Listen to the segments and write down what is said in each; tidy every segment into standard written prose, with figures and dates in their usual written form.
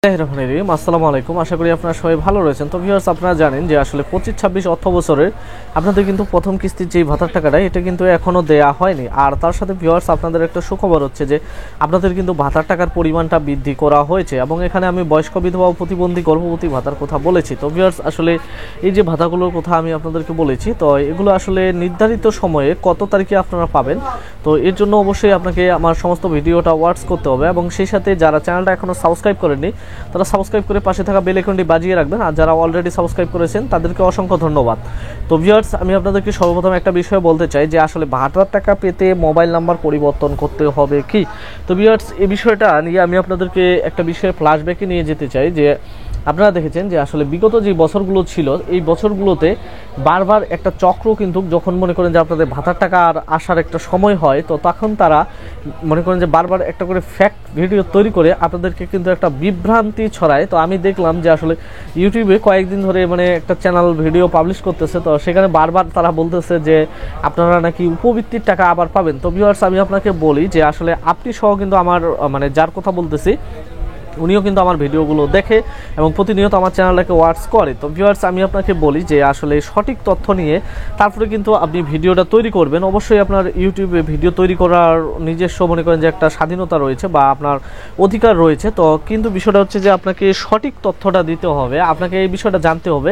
আসসালামু আলাইকুম, আশা করি আপনারা সবাই ভালো রয়েছেন। তো ভিউয়ার্স, আপনারা জানেন যে আসলে 25-26 অর্থ বছরের আপনাদের কিন্তু প্রথম কিস্তির যে ভাতার টাকাটা এটা কিন্তু এখনও দেয়া হয়নি। আর তার সাথে ভিউয়ার্স, আপনাদের একটা সুখবর হচ্ছে যে আপনাদের কিন্তু ভাতার টাকার পরিমাণটা বৃদ্ধি করা হয়েছে এবং এখানে আমি বয়স্ক বিধবা ও প্রতিবন্ধী গর্ভবতী ভাতার কথা বলেছি। তো ভিউয়ার্স, আসলে এই যে ভাতাগুলোর কথা আমি আপনাদেরকে বলেছি, তো এগুলো আসলে নির্ধারিত সময়ে কত তারিখে আপনারা পাবেন, তো এর জন্য অবশ্যই আপনাকে আমার সমস্ত ভিডিওটা ওয়াচ করতে হবে এবং সেই সাথে যারা চ্যানেলটা এখনও সাবস্ক্রাইব করেননি তারা সাবস্ক্রাইব করে পাশে থাকা বেল আইকনটি বাজিয়ে রাখবেন, আর যারা অলরেডি সাবস্ক্রাইব করেছেন তাদেরকে অসংখ্য ধন্যবাদ। তো ভিউয়ার্স, আমি আপনাদেরকে সর্বপ্রথম একটা বিষয় বলতে চাই যে আসলে ভাতার টাকা পেতে মোবাইল নাম্বার পরিবর্তন করতে হবে কি। তো ভিউয়ার্স, এই বিষয়টা নিয়ে আমি আপনাদেরকে একটা বিষয়ে ফ্ল্যাশব্যাকে নিয়ে যেতে চাই যে আপনারা দেখেছেন যে আসলে বিগত যে বছরগুলো ছিল এই বছরগুলোতে বারবার একটা চক্র কিন্তু যখন মনে করেন যে আপনাদের ভাতার টাকা আর আসার একটা সময় হয়, তো তখন তারা মনে করেন যে বারবার একটা করে ফ্যাক্ট ভিডিও তৈরি করে আপনাদেরকে কিন্তু একটা বিভ্রান্তি ছড়ায়। তো আমি দেখলাম যে আসলে ইউটিউবে কয়েকদিন ধরে একটা চ্যানেল ভিডিও পাবলিশ করতেছে, তো সেখানে বারবার তারা বলতেছে যে আপনারা নাকি উপবৃত্তির টাকা আবার পাবেন। তো ভিউয়ার্স, আমি আপনাকে বলি যে আসলে আপনি সহ কিন্তু আমার যার কথা বলতেছি উনিও কিন্তু আমার ভিডিওগুলো দেখে এবং প্রতিনিয়ত আমার চ্যানেলটাকে ওয়াচ করে। তো ভিউয়ার্স, আমি আপনাকে বলি যে আসলে সঠিক তথ্য নিয়ে তারপরে কিন্তু আপনি ভিডিওটা তৈরি করবেন। অবশ্যই আপনার ইউটিউবে ভিডিও তৈরি করার নিজস্ব মনে করেন যে একটা স্বাধীনতা রয়েছে বা আপনার অধিকার রয়েছে, তো কিন্তু বিষয়টা হচ্ছে যে আপনাকে সঠিক তথ্যটা দিতে হবে। আপনাকে এই বিষয়টা জানতে হবে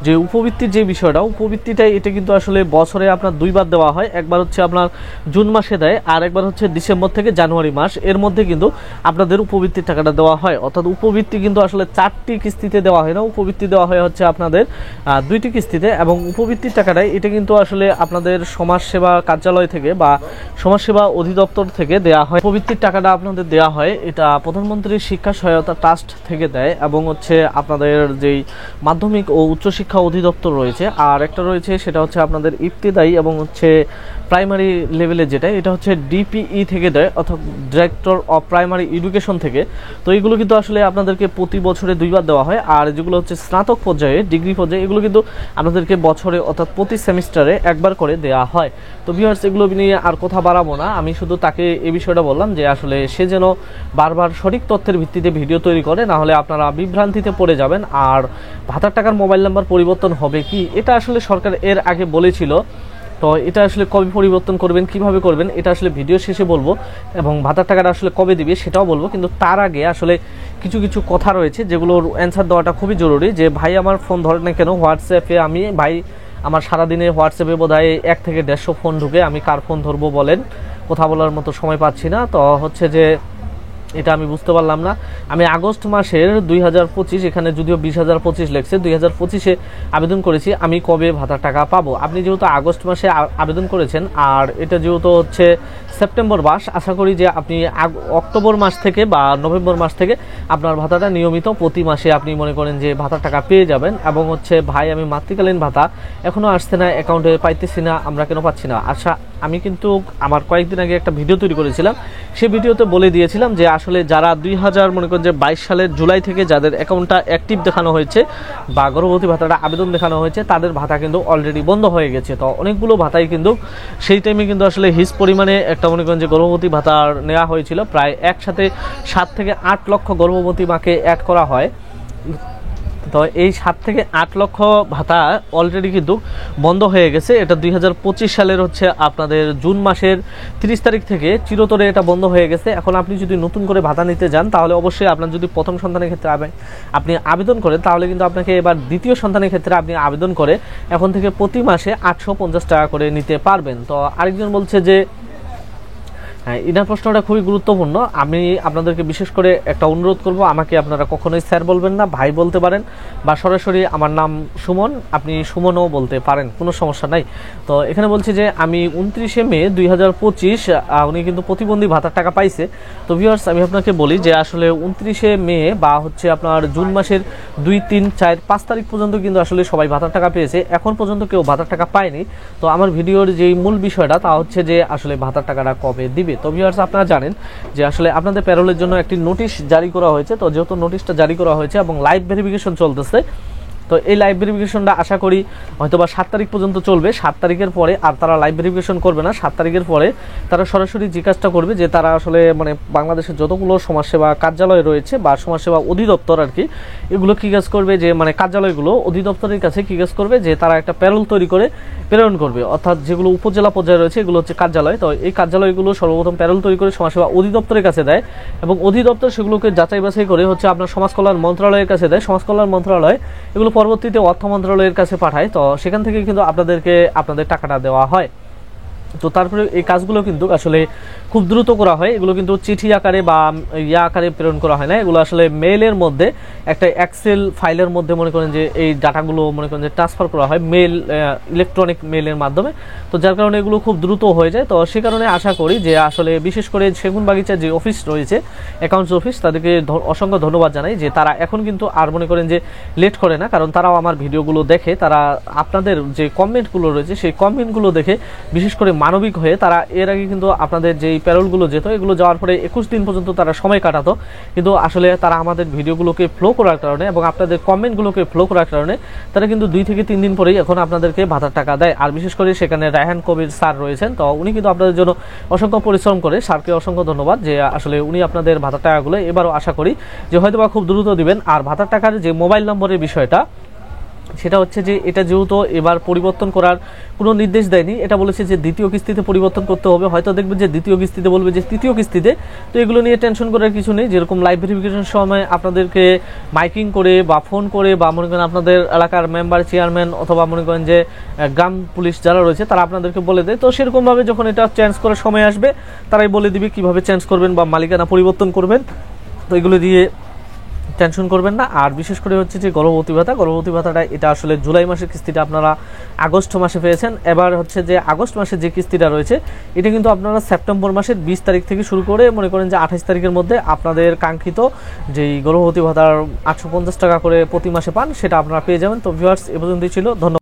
যে উপবৃত্তির যে বিষয়টা, উপবৃত্তিটাই এটা কিন্তু আসলে বছরে আপনার দুইবার দেওয়া হয়। একবার হচ্ছে আপনার জুন মাসে দেয় আর একবার হচ্ছে ডিসেম্বর থেকে জানুয়ারি মাস, এর মধ্যে কিন্তু আপনাদের উপবৃত্তির টাকাটা দেওয়া হয়। অর্থাৎ উপবৃত্তি কিন্তু আসলে 4টি কিস্তিতে দেওয়া হয় না, উপবৃত্তি দেওয়া হয় হচ্ছে আপনাদের 2টি কিস্তিতে। এবং উপবৃত্তির টাকাটাই এটা কিন্তু আসলে আপনাদের সমাজসেবা কার্যালয় থেকে বা সমাজসেবা অধিদপ্তর থেকে দেওয়া হয়। উপবৃত্তির টাকাটা আপনাদের দেওয়া হয় এটা প্রধানমন্ত্রী শিক্ষা সহায়তা ট্রাস্ট থেকে দেয় এবং হচ্ছে আপনাদের যেই মাধ্যমিক ও উচ্চশিক্ষা অধিদপ্তর রয়েছে আর একটা রয়েছে সেটা হচ্ছে আপনাদের ইবতেদায়ী এবং হচ্ছে প্রাইমারি লেভেলে যেটা এটা হচ্ছে ডিপিই থেকে দেয়, অর্থাৎ ডিরেক্টর অফ প্রাইমারি এডুকেশন থেকে। তো এইগুলো কিন্তু আসলে আপনাদেরকে প্রতি বছরে দুইবার দেওয়া হয়। আর যেগুলো হচ্ছে স্নাতক পর্যায়ে ডিগ্রি পর্যায়ে এগুলো কিন্তু আপনাদেরকে বছরে অর্থাৎ প্রতি সেমিস্টারে একবার করে দেওয়া হয়। তো ভিউয়ার্স, এগুলো নিয়ে আর কথা বাড়াবো না, আমি শুধু তাকে এই বিষয়টা বললাম যে আসলে সে যেন বারবার সঠিক তথ্যের ভিত্তিতে ভিডিও তৈরি করে, না হলে আপনারা বিভ্রান্তিতে পড়ে যাবেন। আর ভাতার টাকার মোবাইল নাম্বার পরিবর্তন হবে কি, এটা আসলে সরকার এর আগে বলেছিল। তো এটা আসলে কবে পরিবর্তন করবেন, কিভাবে করবেন, এটা আসলে ভিডিও শেষে বলবো এবং ভাতার টাকাটা আসলে কবে দিবে সেটাও বলবো। কিন্তু তার আগে আসলে কিছু কিছু কথা রয়েছে যেগুলোর অ্যান্সার দেওয়াটা খুবই জরুরি। যে ভাই আমার ফোন ধরে না কেন, হোয়াটসঅ্যাপে আমি ভাই আমার সারাদিনে হোয়াটসঅ্যাপে বোধহয় 1 থেকে 150 ফোন ঢুকে, আমি কার ফোন ধরবো বলেন, কথা বলার মতো সময় পাচ্ছি না। তো হচ্ছে যে এটা আমি বুঝতে পারলাম না। আমি আগস্ট মাসের 2025, এখানে যদিও 20,025 লেখছে, 2025-এ আবেদন করেছি, আমি কবে ভাতার টাকা পাবো। আপনি যেহেতু আগস্ট মাসে আবেদন করেছেন আর এটা যেহেতু হচ্ছে সেপ্টেম্বর মাস, আশা করি যে আপনি অক্টোবর মাস থেকে বা নভেম্বর মাস থেকে আপনার ভাতাটা নিয়মিত প্রতি মাসে আপনি মনে করেন যে ভাতার টাকা পেয়ে যাবেন। এবং হচ্ছে ভাই আমি মাতৃকালীন ভাতা এখনও আসছে না, অ্যাকাউন্টে পাইতেছি না, আমরা কেন পাচ্ছি না। আচ্ছা, আমি কিন্তু আমার কয়েকদিন আগে একটা ভিডিও তৈরি করেছিলাম, সেই ভিডিওতে বলে দিয়েছিলাম যে আসলে যারা 2022 সালের জুলাই থেকে যাদের অ্যাকাউন্টটা অ্যাক্টিভ দেখানো হয়েছে বা গর্ভবতী ভাতাটা আবেদন দেখানো হয়েছে তাদের ভাতা কিন্তু অলরেডি বন্ধ হয়ে গেছে। তো অনেকগুলো ভাতাই কিন্তু সেই টাইমে কিন্তু আসলে হিস পরিমাণে একটা মনে করেন যে গর্ভবতী ভাতা নেওয়া হয়েছিল, প্রায় একসাথে 7 থেকে 8 লক্ষ গর্ভবতী মাকে অ্যাড করা হয়। তো এই 7 থেকে 8 লক্ষ ভাতা অলরেডি কিন্তু বন্ধ হয়ে গেছে। এটা 2025 সালের হচ্ছে আপনাদের জুন মাসের 30 তারিখ থেকে চিরতরে এটা বন্ধ হয়ে গেছে। এখন আপনি যদি নতুন করে ভাতা নিতে যান তাহলে অবশ্যই আপনার যদি প্রথম সন্তানের ক্ষেত্রে আপনি আবেদন করেন তাহলে কিন্তু আপনাকে এবার দ্বিতীয় সন্তানের ক্ষেত্রে আপনি আবেদন করে এখন থেকে প্রতি মাসে 850 টাকা করে নিতে পারবেন। তো আরেকজন বলছে যে হ্যাঁ, ইনার প্রশ্নটা খুবই গুরুত্বপূর্ণ। আমি আপনাদেরকে বিশেষ করে একটা অনুরোধ করব, আমাকে আপনারা কখনোই স্যার বলবেন না, ভাই বলতে পারেন বা সরাসরি আমার নাম সুমন, আপনি সুমনও বলতে পারেন, কোনো সমস্যা নাই। তো এখানে বলছি যে আমি 29 মে 2025 উনি কিন্তু প্রতিবন্ধী ভাতার টাকা পাইছে। তো ভিউয়ার্স, আমি আপনাকে বলি যে আসলে 29 মে বা হচ্ছে আপনার জুন মাসের 2, 3, 4, 5 তারিখ পর্যন্ত কিন্তু আসলে সবাই ভাতার টাকা পেয়েছে, এখন পর্যন্ত কেউ ভাতার টাকা পায়নি। তো আমার ভিডিওর যেই মূল বিষয়টা তা হচ্ছে যে আসলে ভাতার টাকাটা কবে দিবে। তো ভিউয়ার্স, আপনারা জানেন যে আসলে আপনাদের প্যারোলের জন্য একটি নোটিশ জারি করা হয়েছে। তো যেহেতু নোটিশটা জারি করা হয়েছে এবং লাইভ ভেরিফিকেশন চলতেছে, তো এই লাইভ ভেরিফিকেশনটা আশা করি হয়তো বা 7 তারিখ পর্যন্ত চলবে। 7 তারিখের পরে আর তারা লাইভ ভেরিফিকেশন করবে না। 7 তারিখের পরে তারা সরাসরি যে কাজটা করবে যে তারা আসলে মানে বাংলাদেশের যতগুলো সমাজসেবা কার্যালয় রয়েছে বা সমাজসেবা অধিদপ্তর আর কি, এগুলো কী কাজ করবে যে মানে কার্যালয়গুলো অধিদপ্তরের কাছে কী কাজ করবে যে তারা একটা প্যারোল তৈরি করে প্রেরণ করবে, অর্থাৎ যেগুলো উপজেলা পর্যায়ে রয়েছে এগুলো হচ্ছে কার্যালয়। তো এই কার্যালয়গুলো সর্বপ্রথম প্যারোল তৈরি করে সমাজসেবা অধিদপ্তরের কাছে দেয় এবং অধিদপ্তর সেগুলোকে যাচাই বাছাই করে হচ্ছে আপনার সমাজ কল্যাণ মন্ত্রণালয়ের কাছে দেয়। সমাজ কল্যাণ মন্ত্রণালয় এগুলো পরবর্তীতে অর্থ মন্ত্রণালয়ের কাছে পাঠায়। তো সেখান থেকে কিন্তু আপনাদের টাকাটা দেওয়া হয়। তো তারপরে এই কাজগুলো কিন্তু আসলে খুব দ্রুত করা হয়। এগুলো কিন্তু চিঠি আকারে বা আকারে প্রেরণ করা হয় না, এগুলো আসলে মেইলের মধ্যে একটা এক্সেল ফাইলের মধ্যে মনে করেন যে এই ডাটাগুলো মনে করেন যে ট্রান্সফার করা হয় মেল, ইলেকট্রনিক মেইলের মাধ্যমে। তো যার কারণে এগুলো খুব দ্রুত হয়ে যায়। তো সে কারণে আশা করি যে আসলে বিশেষ করে সেগুনবাগিচার যে অফিস রয়েছে অ্যাকাউন্টস অফিস, তাদেরকে অসংখ্য ধন্যবাদ জানাই যে তারা এখন কিন্তু আর মনে করেন যে লেট করে না, কারণ তারাও আমার ভিডিওগুলো দেখে, তারা আপনাদের যে কমেন্টগুলো রয়েছে সেই কমেন্টগুলো দেখে বিশেষ করে মানবিক হয়ে তারা এর আগে কিন্তু আপনাদের যেই প্যারোলগুলো যেত এগুলো যাওয়ার পরে 21 দিন পর্যন্ত তারা সময় কাটাতো, কিন্তু আসলে তারা আমাদের ভিডিওগুলোকে ফ্লো করার কারণে এবং আপনাদের কমেন্টগুলোকে ফ্লো করার কারণে তারা কিন্তু 2 থেকে 3 দিন পরেই এখন আপনাদেরকে ভাতার টাকা দেয়। আর বিশেষ করে সেখানে রায়হান কবির স্যার রয়েছেন, তো উনি কিন্তু আপনাদের জন্য অসংখ্য পরিশ্রম করে, স্যারকে অসংখ্য ধন্যবাদ যে আসলে উনি আপনাদের ভাতার টাকাগুলো এবারও আশা করি যে হয়তো বা খুব দ্রুত দিবেন। আর ভাতার টাকার যে মোবাইল নম্বরের বিষয়টা সেটা হচ্ছে যে এটা যেহেতু এবার পরিবর্তন করার কোনো নির্দেশ দেয়নি, এটা বলেছে যে দ্বিতীয় কিস্তিতে পরিবর্তন করতে হবে। হয়তো দেখবেন যে দ্বিতীয় কিস্তিতে বলবে যে তৃতীয় কিস্তিতে। তো এগুলো নিয়ে টেনশন করার কিছু নেই। যেরকম লাইভ ভেরিফিকেশন সময় আপনাদেরকে মাইকিং করে বা ফোন করে বা মনে করেন আপনাদের এলাকার মেম্বার, চেয়ারম্যান অথবা মনে করেন যে গ্রাম পুলিশ যারা রয়েছে তারা আপনাদেরকে বলে দেয়। তো সেরকমভাবে যখন এটা চেঞ্জ করার সময় আসবে তারাই বলে দিবে কীভাবে চেঞ্জ করবেন বা মালিকানা পরিবর্তন করবেন। তো এগুলো দিয়ে টেনশন করবেন না। আর বিশেষ করে হচ্ছে যে গর্ভবতী ভাতাটা এটা আসলে জুলাই মাসের কিস্তিটা আপনারা আগস্ট মাসে পেয়েছেন। এবার হচ্ছে যে আগস্ট মাসের যে কিস্তিটা রয়েছে এটা কিন্তু আপনারা সেপ্টেম্বর মাসের 20 তারিখ থেকে শুরু করে মনে করেন যে 28 তারিখের মধ্যে আপনাদের কাঙ্ক্ষিত যেই গর্ভবতী ভাতার 850 টাকা করে প্রতি মাসে পান সেটা আপনারা পেয়ে যাবেন। তো ভিউয়ার্স এ পর্যন্তই ছিল, ধন্যবাদ।